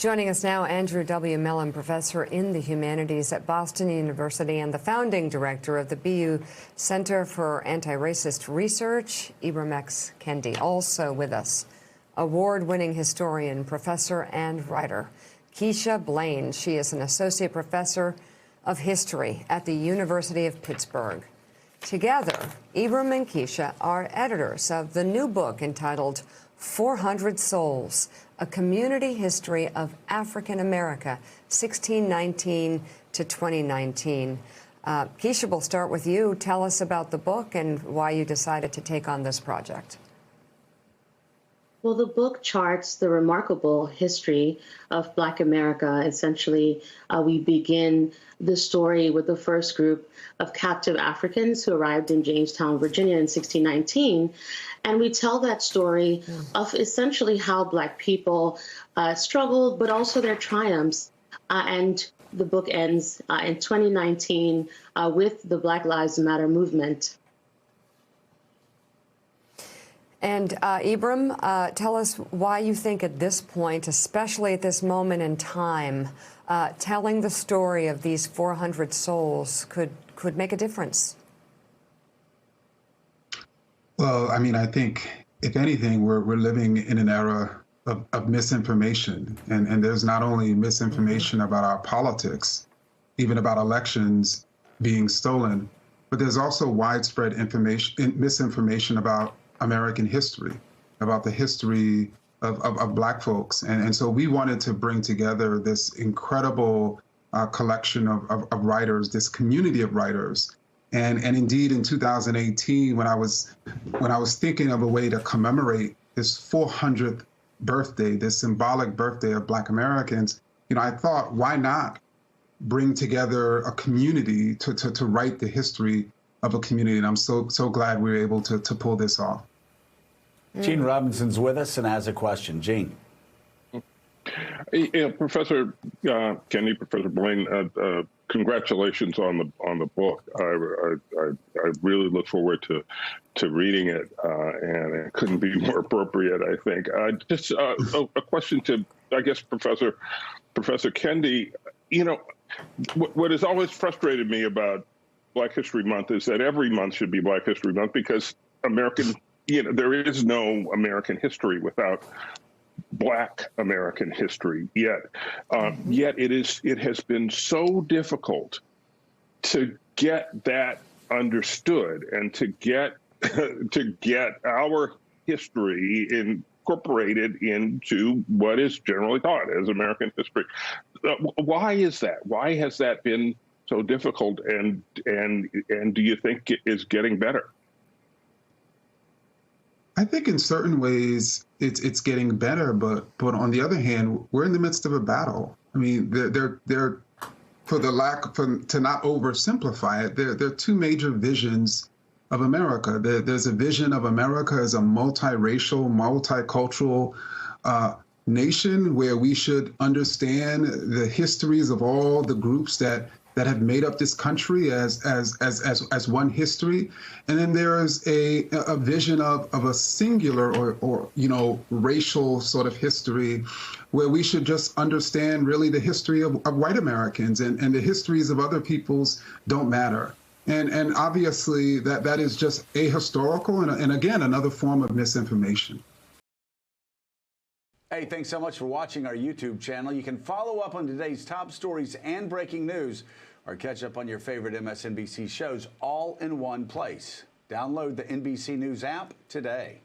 Joining us now, Andrew W. Mellon, professor in the humanities at Boston University and the founding director of the BU Center for Anti-Racist Research, Ibram X. Kendi. Also with us, award-winning historian, professor and writer, Keisha Blain. She is an associate professor of history at the University of Pittsburgh. Together, Ibram and Keisha are editors of the new book entitled 400 Souls, A Community History of African America, 1619 to 2019. Keisha, we'll start with you. Tell us about the book and why you decided to take on this project. Well, the book charts the remarkable history of Black America. Essentially, we begin the story with the first group of captive Africans who arrived in Jamestown, Virginia in 1619. And we tell that story of essentially how Black people struggled, but also their triumphs. And the book ends in 2019 with the Black Lives Matter movement. And Ibram, tell us why you think at this point, especially at this moment in time, telling the story of these 400 souls could make a difference. Well, I mean, I think, if anything, we're living in an era of misinformation. And there's not only misinformation about our politics, even about elections being stolen, but there's also widespread misinformation about American history, about the history of Black folks. And so we wanted to bring together this incredible collection of writers, this community of writers. And indeed, in 2018, when I was thinking of a way to commemorate this 400th birthday, this symbolic birthday of Black Americans, I thought, why not bring together a community to write the history of a community? And I'm so glad we were able to pull this off. Gene Robinson's with us and has a question. Gene. Yeah, Professor Kendi, Professor Blain, congratulations on the book. I really look forward to reading it, and it couldn't be more appropriate, I think. Just a question to, I guess, Professor Kendi. What has always frustrated me about Black History Month is that every month should be Black History Month, because there is no American history without Black American history. Yet it has been so difficult to get that understood and to get our history incorporated into what is generally taught as American history. Why is that? Why has that been so difficult? And do you think it is getting better? I think in certain ways it's getting better, but on the other hand, we're in the midst of a battle. I mean, they're to not oversimplify it, there are two major visions of America. There's a vision of America as a multiracial, multicultural nation where we should understand the histories of all the groups that have made up this country as one history. And then there is a vision of a singular or racial sort of history where we should just understand really the history of white Americans, and the histories of other peoples don't matter. And obviously that is just ahistorical and again, another form of misinformation. Hey, thanks so much for watching our YouTube channel. You can follow up on today's top stories and breaking news, or catch up on your favorite MSNBC shows all in one place. Download the NBC News app today.